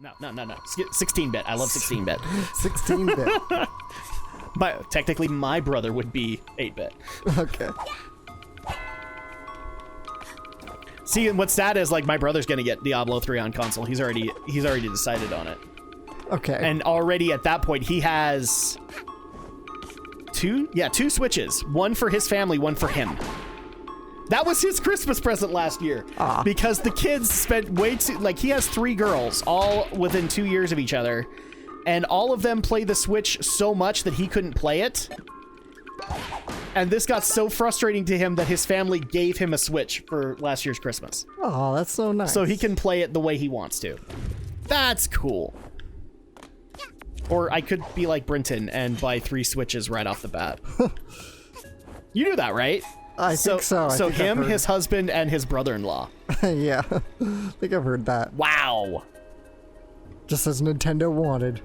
No. 16-bit. I love 16-bit. 16-bit. But technically, my brother would be 8-bit. Okay. See, and what's sad is, like, my brother's gonna get Diablo 3 on console. He's already decided on it. Okay. And already at that point, he has two Switches. One for his family, one for him. That was his Christmas present last year. Because the kids spent way too... Like, he has 3 girls, all within 2 years of each other. And all of them play the Switch so much that he couldn't play it. And this got so frustrating to him that his family gave him a Switch for last year's Christmas. Oh, that's so nice. So he can play it the way he wants to. That's cool. Or I could be like Brinton and buy 3 Switches right off the bat. You knew that, right? I think so. So him, his husband, and his brother-in-law. Yeah, I think I've heard that. Wow. Just as Nintendo wanted.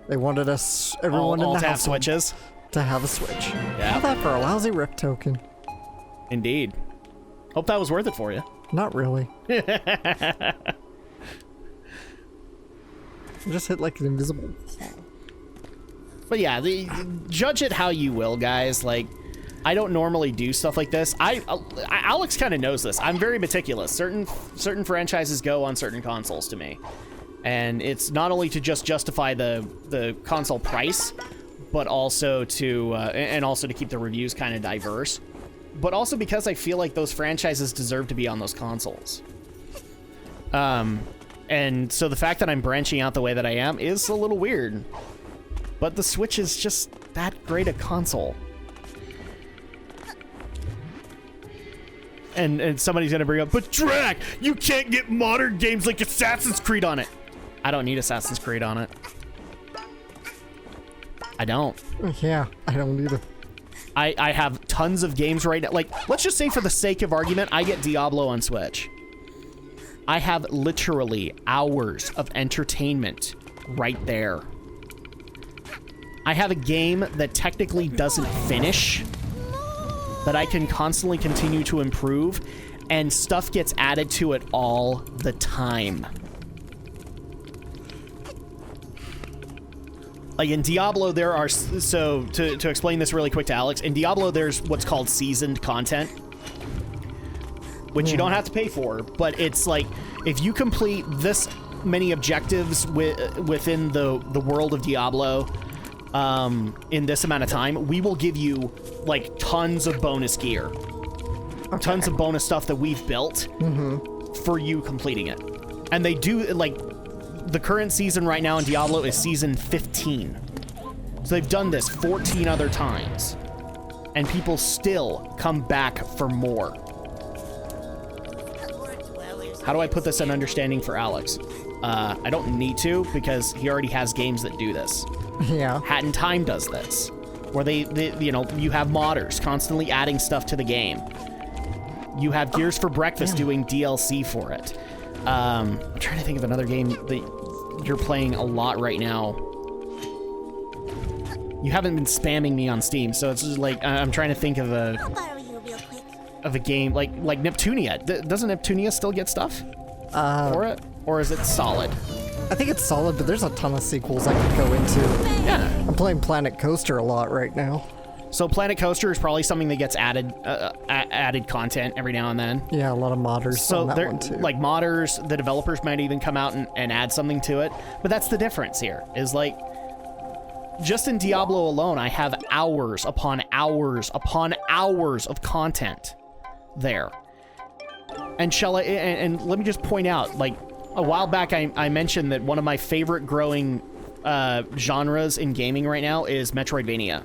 They wanted us, everyone in the house, Switches. To have a Switch. Yeah. All that for a lousy Rip token. Indeed. Hope that was worth it for you. Not really. Just hit like an invisible. But yeah, judge it how you will, guys. Like, I don't normally do stuff like this. Alex kind of knows this. I'm very meticulous. Certain franchises go on certain consoles to me, and it's not only to just justify the console price, but also to keep the reviews kind of diverse, but also because I feel like those franchises deserve to be on those consoles. And so the fact that I'm branching out the way that I am is a little weird, but the Switch is just that great a console. And somebody's gonna bring up, but Drak, you can't get modern games like Assassin's Creed on it. I don't need Assassin's Creed on it. I don't. Yeah, I don't either. I have tons of games right now. Like, let's just say for the sake of argument, I get Diablo on Switch. I have literally hours of entertainment right there. I have a game that technically doesn't finish, that I can constantly continue to improve, and stuff gets added to it all the time. Like in Diablo, there are, so to explain this really quick to Alex, in Diablo there's what's called seasoned content, which you don't have to pay for, but it's like, if you complete this many objectives within the world of Diablo, in this amount of time, we will give you like tons of bonus gear, tons of bonus stuff that we've built for you completing it. And they do, like, the current season right now in Diablo is season 15. So they've done this 14 other times, and people still come back for more. How do I put this in understanding for Alex? I don't need to, because he already has games that do this. Yeah. Hat in Time does this, where they you know, you have modders constantly adding stuff to the game. You have Gears for Breakfast doing DLC for it. I'm trying to think of another game that you're playing a lot right now. You haven't been spamming me on Steam, so it's just like, I'm trying to think of a game like Neptunia. Doesn't Neptunia still get stuff for it, or is it Solid? I think it's Solid, but there's a ton of sequels I could go into. Yeah. I'm playing Planet Coaster a lot right now. So Planet Coaster is probably something that gets added content every now and then. Yeah, a lot of modders on that one too. Like modders, the developers might even come out and add something to it. But that's the difference here, is like, just in Diablo alone, I have hours upon hours upon hours of content there. And and let me just point out, like, a while back I mentioned that one of my favorite growing genres in gaming right now is Metroidvania.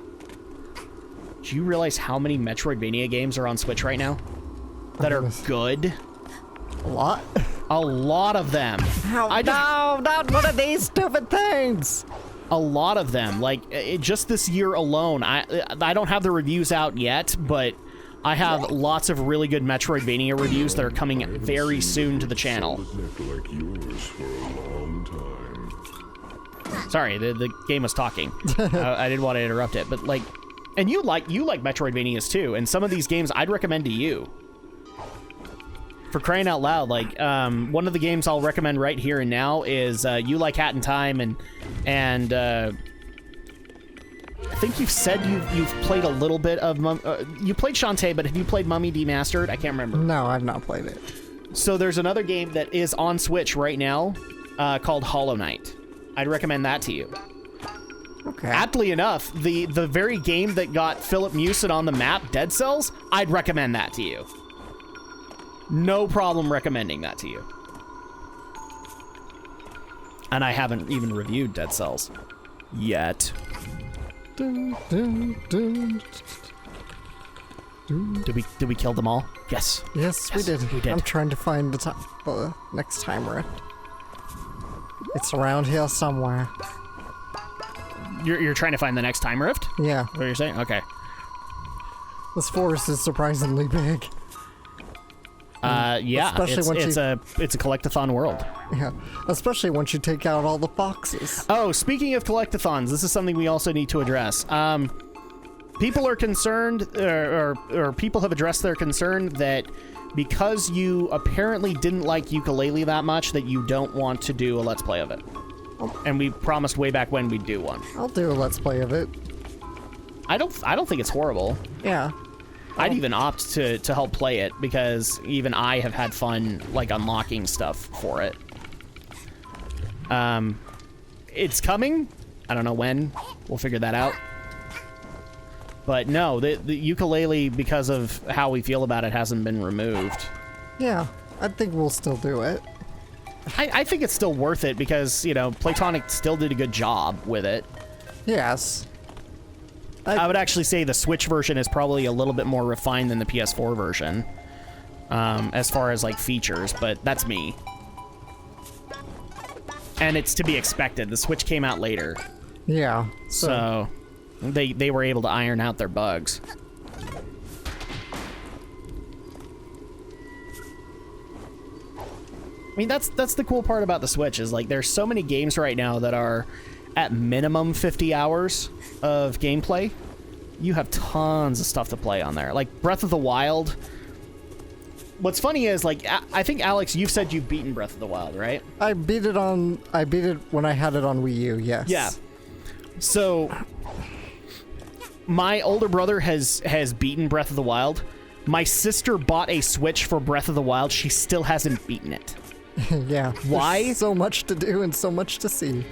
Do you realize how many Metroidvania games are on Switch right now that are good? A lot? A lot of them. No, not one of these stupid things! A lot of them. Like, just this year alone, I don't have the reviews out yet, but I have lots of really good Metroidvania reviews that are coming very soon to the channel. Sorry, the game was talking. I didn't want to interrupt it, but like, and you like Metroidvanias too, and some of these games I'd recommend to you For crying out loud, like, one of the games I'll recommend right here and now is You Like Hat in Time, and I think you've said you've played a little bit of you played Shantae, but have you played Mummy Demastered? I can't remember. No, I've not played it. So there's another game that is on Switch right now called Hollow Knight. I'd recommend that to you. Okay. Aptly enough, the very game that got Philip Mewson on the map, Dead Cells, I'd recommend that to you. No problem recommending that to you. And I haven't even reviewed Dead Cells yet. Dun, dun, dun. Did we kill them all? Yes. Yes, we did. We did. I'm trying to find the next time rift. It's around here somewhere. You're trying to find the next time rift? Yeah. What you're saying? Okay. This forest is surprisingly big. Yeah. Especially It's a collectathon world. Yeah. Especially once you take out all the foxes. Oh, speaking of collectathons, this is something we also need to address. People are concerned, or people have addressed their concern that because you apparently didn't like ukulele that much, that you don't want to do a Let's Play of it. And we promised way back when we'd do one. I'll do a Let's Play of it. I don't think it's horrible. Yeah. I'd even opt to help play it because even I have had fun like unlocking stuff for it. It's coming. I don't know when. We'll figure that out. But no, the ukulele, because of how we feel about it, hasn't been removed. Yeah, I think we'll still do it. I think it's still worth it because, you know, Platonic still did a good job with it. Yes. I would actually say the Switch version is probably a little bit more refined than the PS4 version, as far as, like, features, but that's me. And it's to be expected. The Switch came out later. Yeah. So they were able to iron out their bugs. I mean, that's the cool part about the Switch is, like, there's so many games right now that are at minimum 50 hours of gameplay. You have tons of stuff to play on there. Like, Breath of the Wild. What's funny is, like, I think, Alex, you've said you've beaten Breath of the Wild, right? I beat it when I had it on Wii U, yes. Yeah. So, my older brother has beaten Breath of the Wild. My sister bought a Switch for Breath of the Wild. She still hasn't beaten it. Yeah. Why? There's so much to do and so much to see.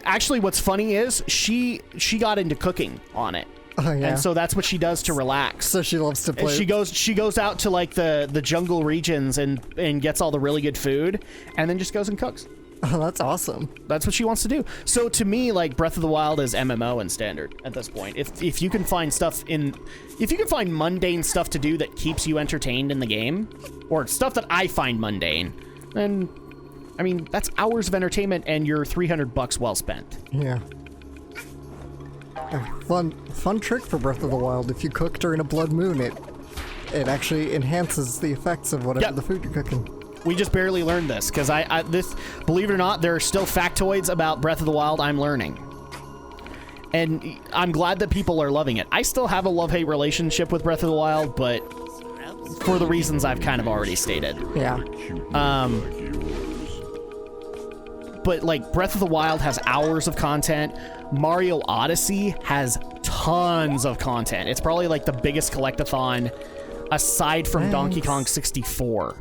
Actually, what's funny is she got into cooking on it. Oh, yeah. And so that's what she does to relax. So she loves to play. And she goes out to, like, the jungle regions and gets all the really good food and then just goes and cooks. Oh, that's awesome. That's what she wants to do. So to me, like, Breath of the Wild is MMO and standard at this point. If you can find if you can find mundane stuff to do that keeps you entertained in the game, or stuff that I find mundane, then, I mean, that's hours of entertainment and your $300 well spent. Yeah. A fun trick for Breath of the Wild. If you cook during a blood moon, it actually enhances the effects of whatever the food you're cooking. We just barely learned this because this, believe it or not, there are still factoids about Breath of the Wild I'm learning. And I'm glad that people are loving it. I still have a love-hate relationship with Breath of the Wild, but for the reasons I've kind of already stated. Yeah. But, like, Breath of the Wild has hours of content. Mario Odyssey has tons of content. It's probably, like, the biggest collectathon aside from Donkey Kong 64.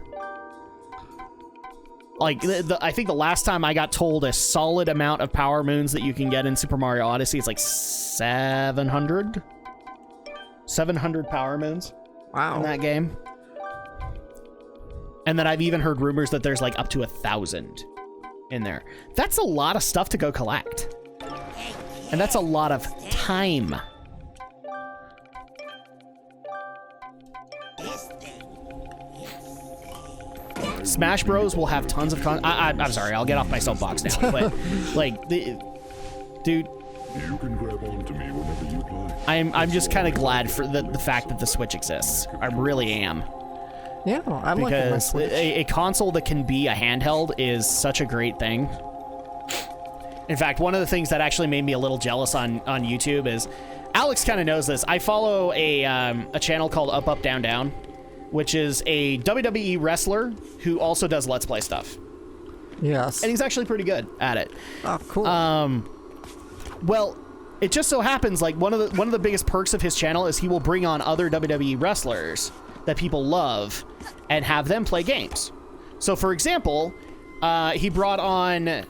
Like, I think the last time I got told a solid amount of power moons that you can get in Super Mario Odyssey is like 700? 700 power moons. Wow. In that game. And then I've even heard rumors that there's like up to 1,000 in there. That's a lot of stuff to go collect. And that's a lot of time. Smash Bros will have tons of I'm sorry, I'll get off my soapbox now. But, like, dude, You can grab onto me whenever you'd like. I'm just kind of glad for the fact that the Switch exists. I really am. Yeah, I'm liking my Because Switch. a console that can be a handheld is such a great thing. In fact, one of the things that actually made me a little jealous on YouTube is, Alex kind of knows this. I follow a channel called Up Up Down Down, which is a WWE wrestler who also does Let's Play stuff. Yes. And he's actually pretty good at it. Oh, cool. Well, it just so happens like one of the biggest perks of his channel is he will bring on other WWE wrestlers that people love and have them play games. So, for example, he brought on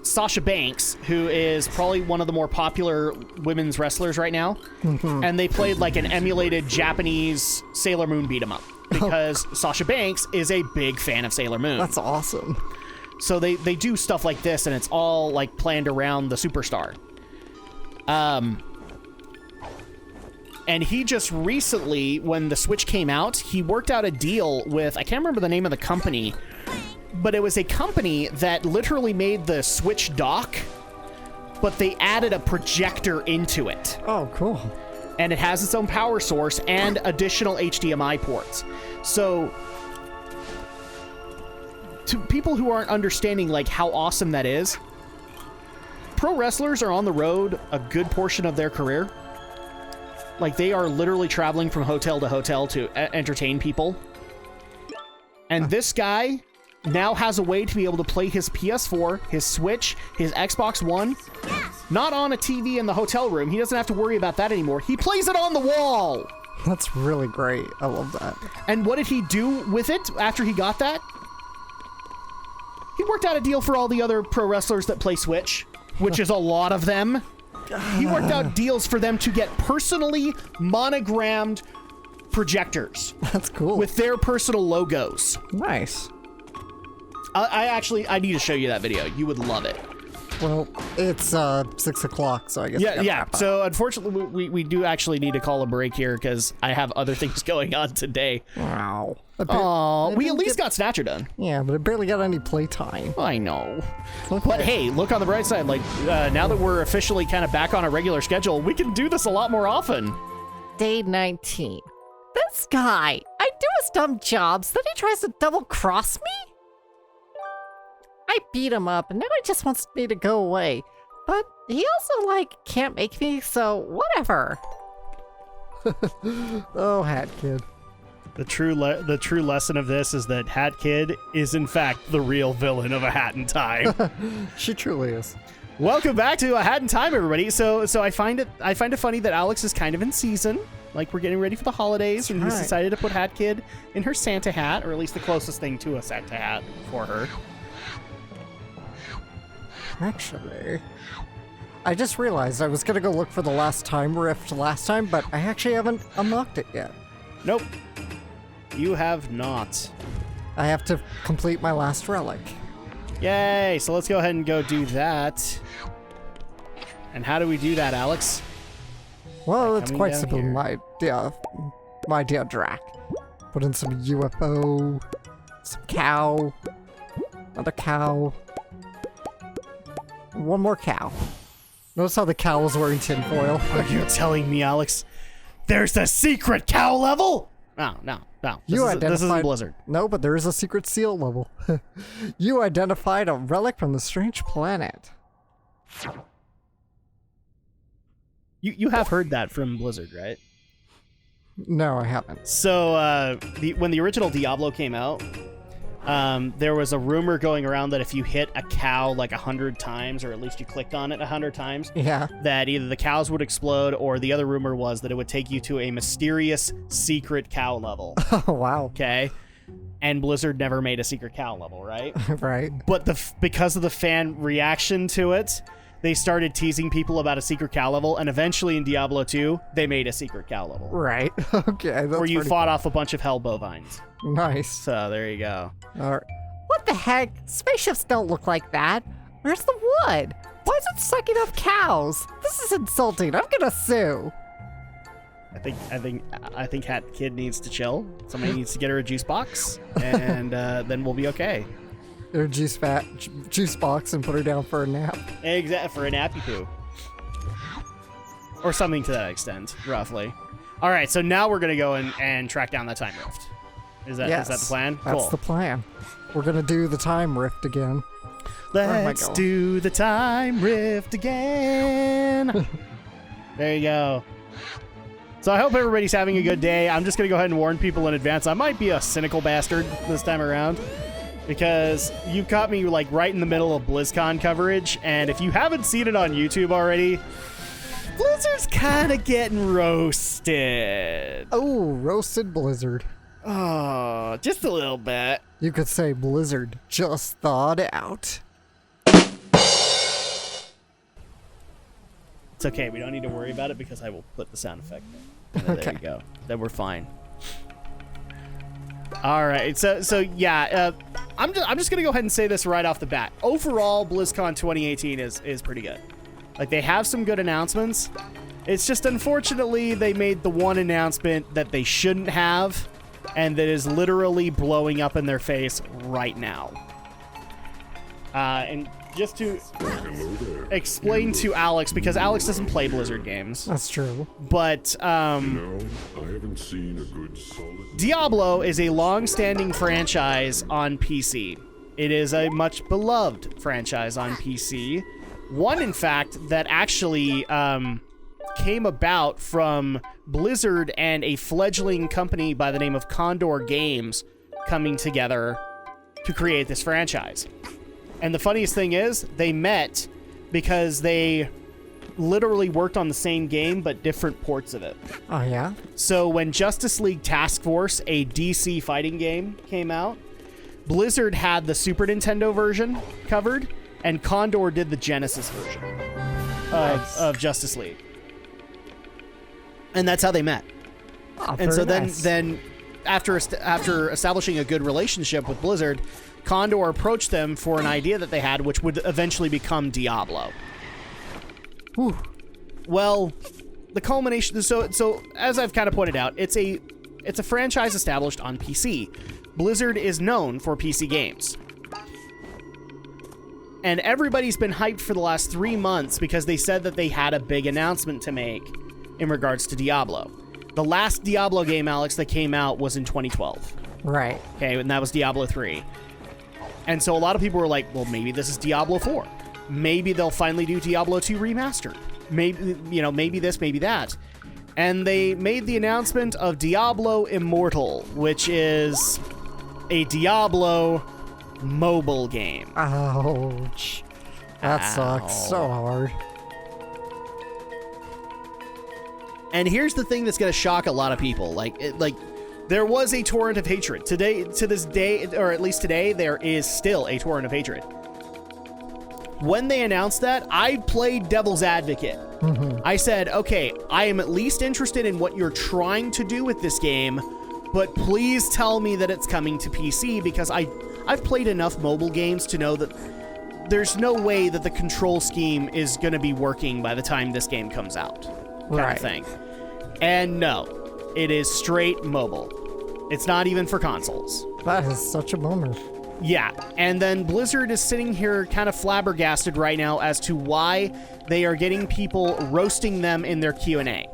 Sasha Banks, who is probably one of the more popular women's wrestlers right now. And they played like an emulated Japanese Sailor Moon beat 'em up because Sasha Banks is a big fan of Sailor Moon. That's awesome. So they do stuff like this, and it's all like planned around the superstar. And he just recently, when the Switch came out, he worked out a deal with, I can't remember the name of the company, but it was a company that literally made the Switch dock, but they added a projector into it. Oh, cool. And it has its own power source and additional HDMI ports. So to people who aren't understanding like how awesome that is, pro wrestlers are on the road a good portion of their career. Like, they are literally traveling from hotel to hotel to entertain people. And this guy now has a way to be able to play his PS4, his Switch, his Xbox One, not on a TV in the hotel room. He doesn't have to worry about that anymore. He plays it on the wall! That's really great. I love that. And what did he do with it after he got that? He worked out a deal for all the other pro wrestlers that play Switch, which is a lot of them. He worked out deals for them to get personally monogrammed projectors. That's cool. With their personal logos. Nice. I need to show you that video. You would love it. Well, it's 6 o'clock, so I guess. Yeah. So unfortunately, we do actually need to call a break here because I have other things going on today. Wow. We at least got Snatcher done. Yeah, but I barely got any playtime. I know. Okay. But hey, look on the bright side. Like, now that we're officially kind of back on a regular schedule, we can do this a lot more often. Day 19. This guy, I do his dumb jobs, then he tries to double-cross me? I beat him up, and now he just wants me to go away. But he also, like, can't make me, so whatever. Oh, Hat Kid. The true lesson of this is that Hat Kid is in fact the real villain of A Hat in Time. She truly is. Welcome back to A Hat in Time, everybody. So I find it funny that Alex is kind of in season. Like, we're getting ready for the holidays, and he's decided to put Hat Kid in her Santa hat, or at least the closest thing to a Santa hat for her. Actually, I just realized I was gonna go look for the last time rift last time, but I actually haven't unlocked it yet. Nope. You have not. I have to complete my last relic. Yay! So let's go ahead and go do that. And how do we do that, Alex? Well, it's coming quite down simple. here. My dear Drak. Put in some UFO, some cow, another cow, one more cow. Notice how the cow was wearing tinfoil? Are you telling me, Alex, there's a secret cow level? No. This isn't Blizzard. No, but there is a secret seal level. You identified a relic from the strange planet. You have heard that from Blizzard, right? No, I haven't. So when the original Diablo came out, there was a rumor going around that if you hit a cow like 100 times, or at least you clicked on it 100 times, Yeah. that either the cows would explode, or the other rumor was that it would take you to a mysterious secret cow level. Oh, wow. Okay? And Blizzard never made a secret cow level, right? Right. But because of the fan reaction to it, they started teasing people about a secret cow level, and eventually in Diablo 2, they made a secret cow level. Right. Okay. That's Where you pretty fought off a bunch of hell bovines. cool. Nice. So there you go. All right. What the heck? Spaceships don't look like that. Where's the wood? Why is it sucking up cows? This is insulting. I'm gonna sue. I think Hat Kid needs to chill. Somebody needs to get her a juice box, and then we'll be okay. Or juice box and put her down for a nap. Exactly, for a nappy poo. Or something to that extent, roughly. All right, so now we're going to go and track down that time rift. Is that the plan? That's Cool. the plan. We're gonna do the time rift again. Let's do the time rift again. There you go. So I hope everybody's having a good day. I'm just going to go ahead and warn people in advance. I might be a cynical bastard this time around because you caught me like right in the middle of BlizzCon coverage. And if you haven't seen it on YouTube already, Blizzard's kind of getting roasted. Oh, roasted Blizzard. Oh, just a little bit. You could say Blizzard just thawed out. It's okay. We don't need to worry about it because I will put the sound effect in. There Okay. you go. Then we're fine. All right. So yeah. I'm just gonna go ahead and say this right off the bat. Overall, BlizzCon 2018 is pretty good. Like they have some good announcements. It's just unfortunately they made the one announcement that they shouldn't have, and that is literally blowing up in their face right now. And just to explain to Alex, because Alex doesn't play Blizzard games, That's true. but No, I haven't seen a good solid. Diablo is a long-standing franchise on PC. It is a much beloved franchise on PC. One, in fact, that actually came about from Blizzard and a fledgling company by the name of Condor Games coming together to create this franchise. And the funniest thing is, they met because they literally worked on the same game, but different ports of it. Oh, yeah? So when Justice League Task Force, a DC fighting game, came out, Blizzard had the Super Nintendo version covered, and Condor did the Genesis version Nice. of Justice League. And that's how they met. Oh, And so very nice. then after establishing a good relationship with Blizzard, Condor approached them for an idea that they had, which would eventually become Diablo. Whew. Well, the culmination. So as I've kind of pointed out, it's a franchise established on PC. Blizzard is known for PC games, and everybody's been hyped for the last 3 months because they said that they had a big announcement to make in regards to Diablo. The last Diablo game, Alex, that came out was in 2012. Right. Okay, and that was Diablo 3. And so a lot of people were like, well, maybe this is Diablo 4. Maybe they'll finally do Diablo 2 remastered. Maybe, maybe this, maybe that. And they made the announcement of Diablo Immortal, which is a Diablo mobile game. Ouch. That sucks so hard. And here's the thing that's going to shock a lot of people. There was a torrent of hatred. To this day, or at least today, there is still a torrent of hatred. When they announced that, I played devil's advocate. I said, okay, I am at least interested in what you're trying to do with this game, but please tell me that it's coming to PC, because I've played enough mobile games to know that there's no way that the control scheme is going to be working by the time this game comes out. Kind Right. of thing. And no. It is straight mobile. It's not even for consoles. That is such a bummer. Yeah, and then Blizzard is sitting here kind of flabbergasted right now as to why they are getting people roasting them in their Q&A.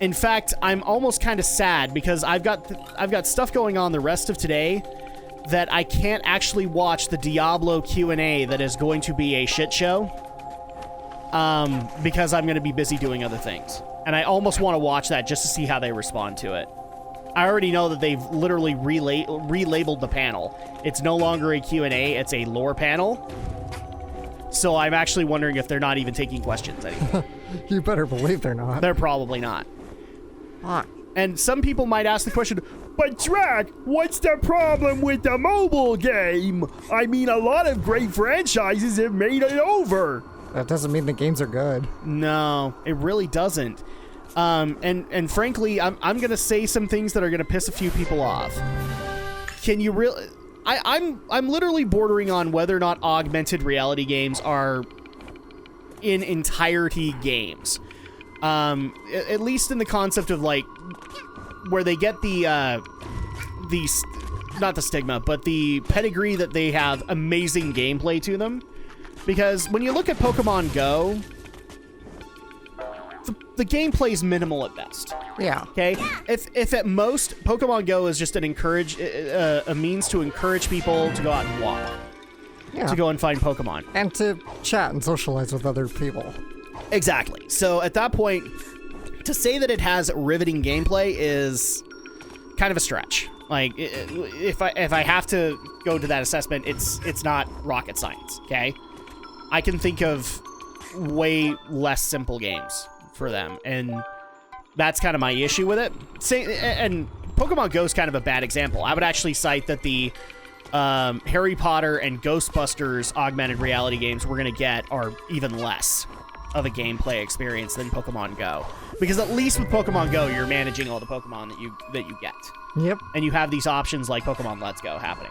In fact, I'm almost kind of sad because I've got stuff going on the rest of today that I can't actually watch the Diablo Q&A that is going to be a shit show. Because I'm going to be busy doing other things. And I almost want to watch that just to see how they respond to it. I already know that they've literally relabeled the panel. It's no longer a Q&A, it's a lore panel. So I'm actually wondering if they're not even taking questions anymore. You better believe they're not. They're probably not. Fuck. And some people might ask the question, but Drak, what's the problem with the mobile game? I mean, a lot of great franchises have made it over. That doesn't mean the games are good. No, it really doesn't. And frankly, I'm gonna say some things that are gonna piss a few people off. Can you really? I'm literally bordering on whether or not augmented reality games are in entirety games. At least in the concept of like where they get the not the stigma, but the pedigree that they have amazing gameplay to them. Because when you look at Pokemon Go, the gameplay is minimal at best. Yeah. Okay? If at most, Pokemon Go is just a means to encourage people to go out and walk. Yeah. To go and find Pokemon. And to chat and socialize with other people. Exactly. So at that point, to say that it has riveting gameplay is kind of a stretch. Like, if I have to go to that assessment, it's not rocket science, okay? I can think of way less simple games for them, and that's kind of my issue with it. And Pokemon Go is kind of a bad example. I would actually cite that the Harry Potter and Ghostbusters augmented reality games we're going to get are even less of a gameplay experience than Pokemon Go. Because at least with Pokemon Go, you're managing all the Pokemon that you get. Yep. And you have these options like Pokemon Let's Go happening.